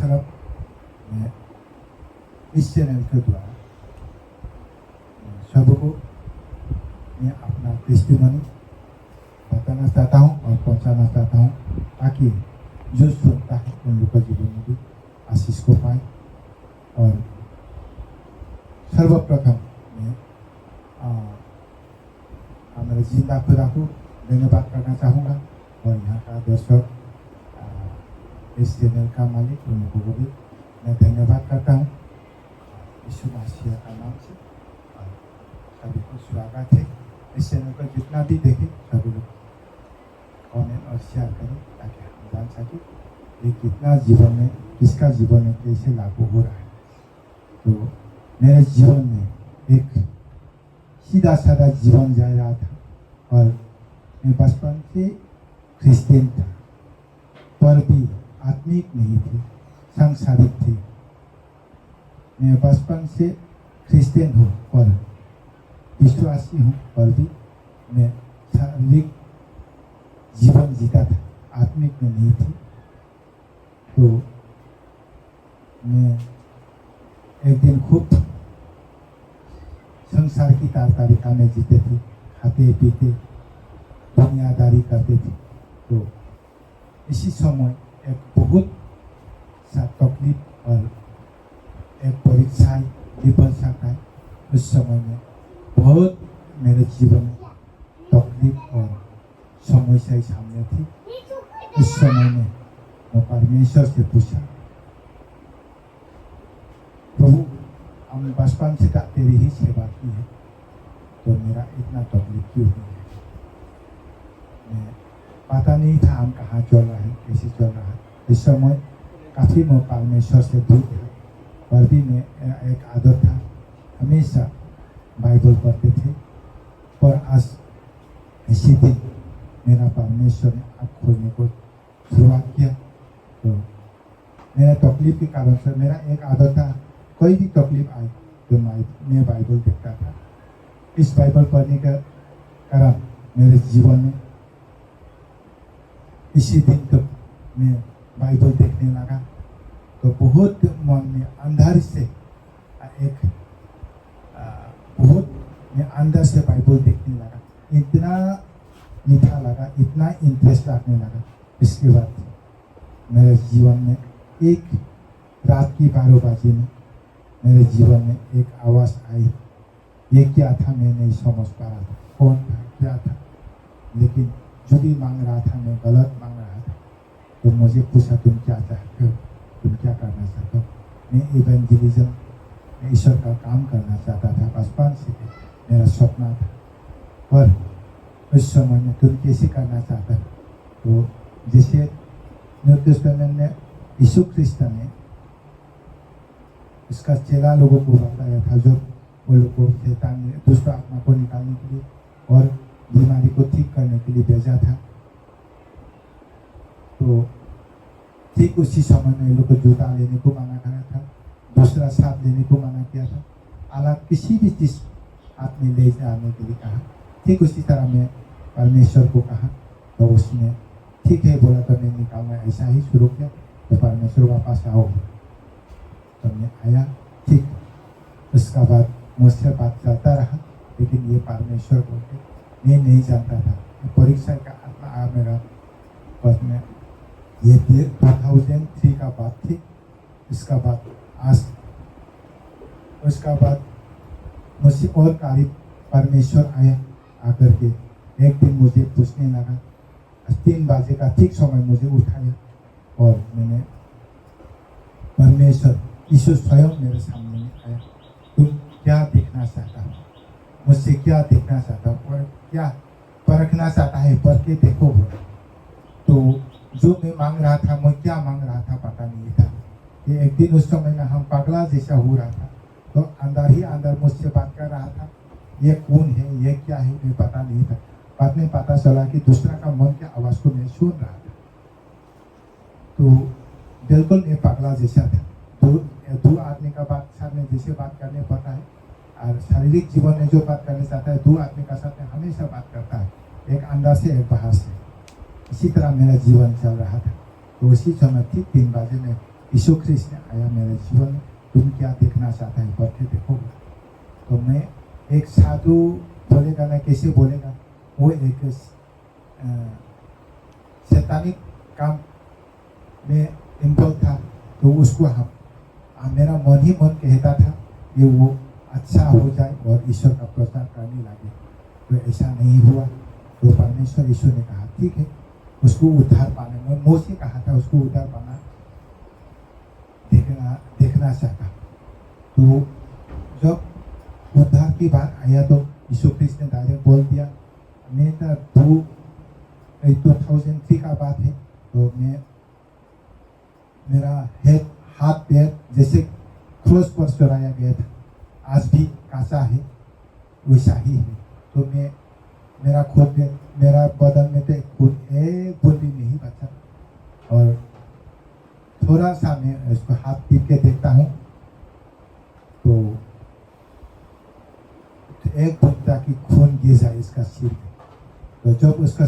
तरफ मैं इस चैनल के द्वारा सबको मैं अपना टेस्टिमनी बताना चाहता हूँ और पहुँचाना चाहता हूँ, ताकि जो सुनता है उन लोग का जीवन में भी आशीष को पाए। और सर्वप्रथम मैं हमारे जिंदा खुदा को धन्यवाद करना चाहूँगा, और यहाँ का दर्शक इस चैनल का मालिक उन लोगों को भी मैं धन्यवाद करता हूँ यीशु मसीह का नाम से। और सभी को स्वागत है। इस चैनल पर जितना भी देखें सभी लोग कमेंट और शेयर करें, ताकि हम जान सकें ये कितना जीवन में, किसका जीवन में कैसे लागू हो रहा है। तो मेरे जीवन में एक सीधा साधा जीवन जा रहा था, और मैं बचपन से क्रिश्चियन था, पर भी आत्मिक नहीं थे, सांसारिक थे। मैं बचपन से क्रिश्चियन हूँ और विश्वासी हूँ, पर भी मैं शारीरिक जीवन जीता था, आत्मिक में नहीं थी। तो मैं एक दिन खूब संसार की तारकारिका में जीते थे, खाते पीते दुनियादारी करते थे। तो इसी समय एक बहुत सा तकलीफ और एक परीक्षा विफल सकता है। उस समय में बहुत मेरे जीवन में तकलीफ और समस्या सामने थी। उस समय में मैं परमेश्वर से पूछा, प्रभु हम बचपन से तेरी ही सेवा की है, तो मेरा इतना तकलीफ क्यों हुई है। मैं पता नहीं था हम कहाँ चल रहा है, कैसे चल रहा है। इस समय काफ़ी मैं परमेश्वर से दूर था, पर भी मैं एक आदत था, हमेशा बाइबल पढ़ते थे। पर आज इसी दिन मेरा परमेश्वर ने आँख खोलने को शुरुआत किया। तो मेरा तकलीफ के कारण से मेरा एक आदत था, कोई भी तकलीफ आए तो मैं बाइबल देखता था। इस बाइबल पढ़ने का कारण मेरे जीवन में इसी दिन तक मैं बाइबल देखने लगा। तो बहुत मन में अंदर से एक बहुत मैं अंदर से बाइबल देखने लगा, इतना मीठा लगा, इतना इंटरेस्ट रखने लगा। इसके बाद मेरे जीवन में एक रात की 12 बजे में मेरे जीवन में एक आवाज़ आई। ये क्या था मैं नहीं समझ पा रहा था, कौन था क्या था, लेकिन जो भी मांग रहा था मैं गलत मांग रहा था। तो मुझे पूछा, तुम क्या चाहते हो, तुम क्या करना चाहते हो। मैं इवेंजलिज्म में ईश्वर का काम करना चाहता था, बचपन से मेरा सपना था। पर उस समय में तुम कैसे करना चाहता है। तो जैसे न्यू टेस्टामेंट में यीशु ख्रिस्त ने इसका चेला लोगों को बताया था, जो वो लोग को शैतान ने दुष्ट आत्मा को निकालने के लिए और बीमारी को ठीक करने के लिए भेजा था। तो ठीक उसी समय में लोग को जूता लेने को मना करा था, दूसरा साथ लेने को मना किया था, अलग किसी भी चीज़ हाथ में ले जाने के लिए कहा। ठीक उसी तरह मैं परमेश्वर को कहा, तो उसने ठीक है बोला। तो मैं निकालना ऐसा ही शुरू किया। तो परमेश्वर वापस आओ, तो मैं आया। ठीक उसका बाद मुझसे बात चलता रहा, लेकिन ये परमेश्वर बोलते मैं नहीं जानता था। परीक्षा का आत्मा आ मेरा बस में ये 2003 का बात थी। इसका बाद आज उसका बाद मुझसे और करीब परमेश्वर आया आकर के एक दिन मुझे पूछने लगा। 3 बजे का ठीक समय मुझे उठाया और मैंने परमेश्वर यीशु स्वयं मेरे सामने में आया। तुम क्या देखना चाहता हो, मुझसे क्या देखना चाहता हो और क्या परखना चाहता है, पढ़ के देखो। तो जो मैं मांग रहा था, मैं क्या मांग रहा था पता नहीं था। ये एक दिन उस समय में हम पगला जैसा हो रहा था, तो अंदर ही अंदर मुझसे बात कर रहा था, ये कौन है, ये क्या है, मैं पता नहीं था। बाद में पता चला कि दूसरा का मन के आवाज़ को मैं सुन रहा था। तो बिल्कुल मैं पगला जैसा था। दो आदमी का बात साथ में जैसे बात करने पड़ता है, और शारीरिक जीवन में जो बात करना चाहता है 2 आदमी का साथ में हमेशा बात करता है, एक अंदर से एक बाहर से। इसी तरह मेरा जीवन चल रहा था। तो उसी समय ठीक 3 बजे में यीशु कृष्ण आया मेरे जीवन में, तुम क्या देखना चाहता है बढ़ के देखोगे। तो मैं एक साधु बोलेगा ना, कैसे बोलेगा, वो एक शैतानिक काम में इन्वॉल्व था, तो उसको मेरा मन ही मन कहता था कि वो अच्छा हो जाए और ईश्वर का प्रचार करने लगे। तो ऐसा नहीं हुआ। तो परमेश्वर ईश्वर ने कहा ठीक है, उसको उद्धार पाना, मैं मुँह से कहा था उसको उद्धार पाना देखना चाहता। तो जब उद्धार की बात आया तो यीशु कृष्ण ने डायरेक्ट बोल दिया, मैं 2003 का बात है, तो मैं मेरा हाथ पैर जैसे क्रॉस पर चढ़ाया गया था, आज भी कांचा है वैसा ही है। तो मेरा बदन में तो एक बूंद भी नहीं बचा, और थोड़ा सा मैं उसको हाथ पीट के देखता हूँ तो एक बूंद की खून गिर जाए इसका सिर पे। तो जब उसका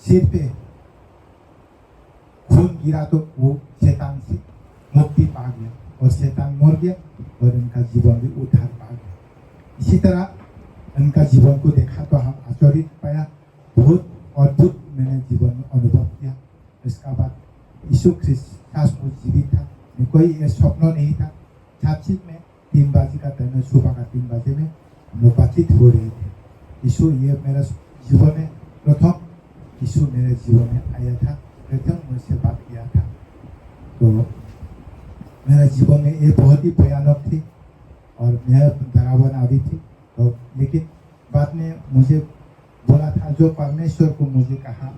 सिर पे खून गिरा तो वो शैतान से मुक्ति पा गया और शैतान मर गया और इनका जीवन भी उद्धार पा गया। इसी तरह इनका जीवन को देखा तो हम आश्चर्य पाया, बहुत अद्भुत मैंने जीवन में अनुभव किया। इसका बाद यीशु ख्रिस्ट जीवित था, मैं कोई ये स्वप्न नहीं था। छापचित में 3 बजे का टाइम, सुबह का 3 बजे में हम लोग बातचीत हो रहे थे। यीशु ये मेरा जीवन में प्रथम यीशु मेरे जीवन में आया था, प्रथम मुझसे बात किया था। तो मेरा जीवन में ये बहुत ही भयानक थी और मैं डरावना भी थी। तो लेकिन बाद में मुझे बोला था, जो परमेश्वर को मुझे कहा,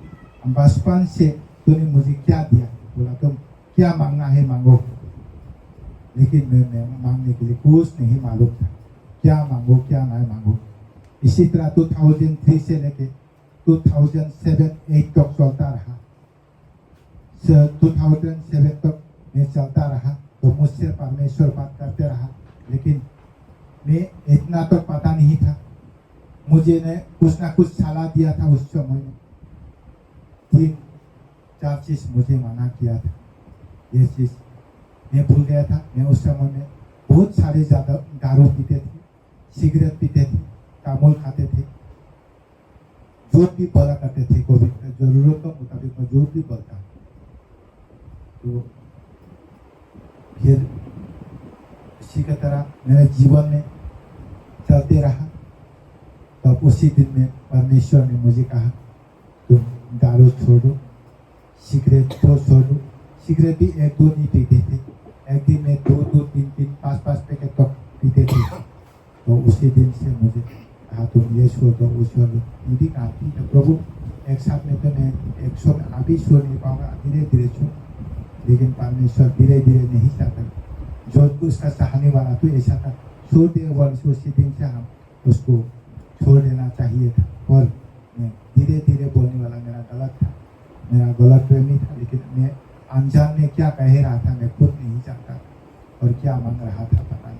बचपन से तूने मुझे क्या दिया, बोला तुम क्या मांगना है मांगो। लेकिन मैं मांगने के लिए कुछ नहीं मालूम था, क्या मांगो क्या ना मांगो। इसी तरह 2003 से लेके 2007-8 तक चलता रहा। 2007 तक मैं चलता रहा, तो मुझसे परमेश्वर बात करते रहा, लेकिन मैं इतना तो पता नहीं था। मुझे ने कुछ ना कुछ सलाह दिया था उस समय में, 3-4 चीज मुझे मना किया था। ये चीज मैं भूल गया था। मैं उस समय में बहुत सारे ज़्यादा दारू पीते थे, सिगरेट पीते थे, तामुल खाते थे, झूठ भी बोला करते थे, कभी जरूरत के मुताबिक मैं झूठ भी बोलता। तो फिर इसी की तरह मेरे जीवन में चलते रहा। तब उसी दिन में परमेश्वर ने मुझे कहा, तुम दारू छोड़ो, सिगरेट को छोड़ो। सिगरेट भी 1-2 नहीं पीते थे, एक दिन में 2-2, 3-3, 5-5 पैकेट तक पीते थे। तो उसी दिन से मुझे कहा, तुम ये छोड़ दो वो छोड़ दो। ये भी कहा ठीक है प्रभु, एक साथ में तो मैं 100 में अभी छोड़ नहीं पाऊंगा, धीरे धीरे छोड़। लेकिन परमेश्वर धीरे धीरे नहीं चाहता, जो उसका चाहने वाला तो ऐसा था, छोड़ दे वर्ष। उसी दिन से हम उसको छोड़ देना चाहिए था, और मैं धीरे धीरे बोलने वाला मेरा गलत था, मेरा गलत प्रेमी था। लेकिन मैं अनजान में क्या कह रहा था मैं खुद नहीं जानता, और क्या मांग रहा था पता नहीं।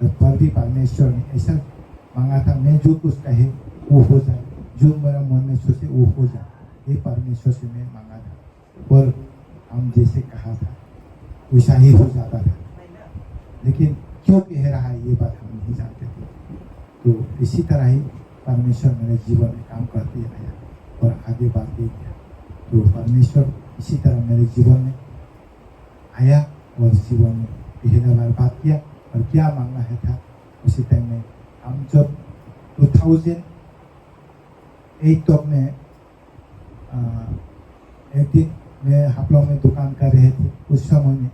तो पर भी परमेश्वर ने ऐसा मांगा था, मैं जो कुछ कहे वो हो जाए, जो मेरा मन में सोचे वो हो जाए, ये परमेश्वर से मैं मांगा था। और हम जैसे कहा था वैसा ही हो जाता था। लेकिन क्यों कह रहा है ये बात हम नहीं जानते थे। तो इसी तरह ही परमेश्वर मेरे जीवन में काम करते आया और आगे बढ़ते गया। तो परमेश्वर इसी तरह मेरे जीवन में आया और जीवन में पहली बार बात किया, और क्या मांगना है था। उसी टाइम में हम जब 2008 तक में एक दिन मैं हापलॉ में दुकान कर रहे थे। उस समय में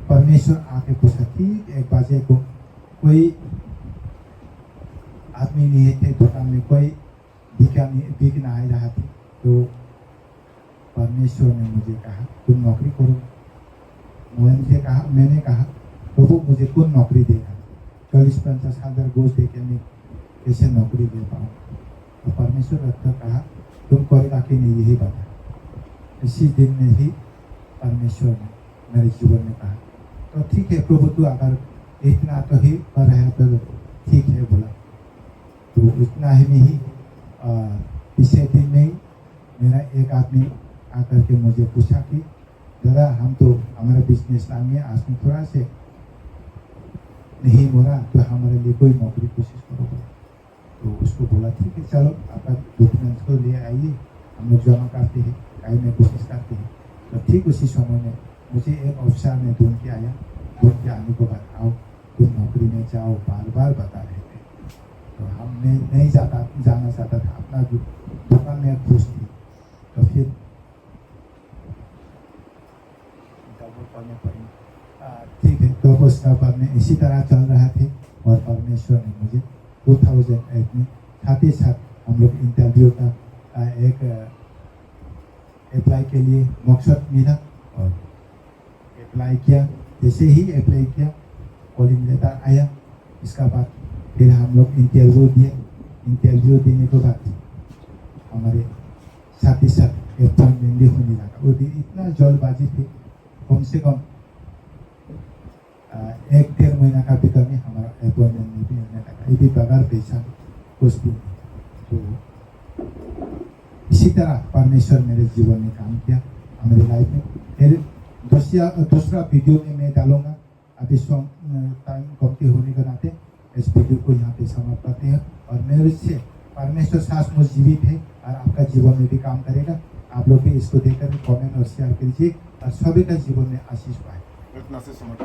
परमेश्वर आके पूछा, ठीक 1 बजे को कोई आदमी नहीं थे दुकान में, कोई बिकना आ रहा था। तो परमेश्वर ने मुझे कहा, तुम नौकरी करो। मैंने कहा प्रभु मुझे कौन नौकरी देगा, 40-50 हज़ार घूस दे के मैं कैसे नौकरी दे पाऊँ। तो परमेश्वर ने कहा, तुम करेगा कि नहीं यही बता। इसी दिन में ही परमेश्वर ने मेरे जीवन में कहा, तो ठीक है प्रभु, तू अगर इतना तो ही कर रहा है तो ठीक है बोला। तो इतना ही में ही पिछले दिन में ही मेरा एक आदमी आकर के मुझे पूछा कि दादा हम तो हमारा बिजनेस लाइन में आज में थोड़ा से नहीं हो रहा, तो हमारे लिए कोई नौकरी कोशिश करो बोला। तो उसको बोला ठीक है चलो आपका डॉक्यूमेंट्स को ले आइए, हम लोग जमा करते हैं, में कोशिश करते हैं। तो ठीक उसी समय में मुझे एक अफसर ने ढूंढ के आया, ढूंढ के आने को बाद आओ तुम नौकरी में जाओ, बार बार बता रहे थे। तो हम नहीं जाना चाहता था, अपना दुकान में खुश थी। तो फिर ठीक है, तो उसका बाद में इसी तरह चल रहा थे और परमेश्वर ने मुझे 2008 में साथ ही साथ हम लोग इंटरव्यू का एक अप्लाई के लिए मकसद मिला और अप्लाई किया। जैसे ही अप्लाई किया कॉलिंग लेटर आया, इसका बाद फिर हम लोग इंटरव्यू दिए। इंटरव्यू देने के बाद हमारे साथ ही साथ अपॉइंटमेंट भी होने लगा। वो भी इतना जल्दबाजी थी, कम से कम 1-1.5 महीना का भीतर में हमारा अपॉइंटमेंट भी होने लगा, ये भी बगैर पैसा कुछ भी। तो इसी तरह परमेश्वर मेरे जीवन में काम किया, हमारे लाइफ में। फिर दूसरा वीडियो में मैं डालूंगा। अभी टाइम कमती होने के नाते इस वीडियो को यहाँ पे समाप्त करते हैं। और मेरे से परमेश्वर सचमुच जीवित है और आपका जीवन में भी काम करेगा। आप लोग भी इसको देखकर कमेंट और शेयर कीजिए और सभी का जीवन में आशीष पाए। इतना से समझ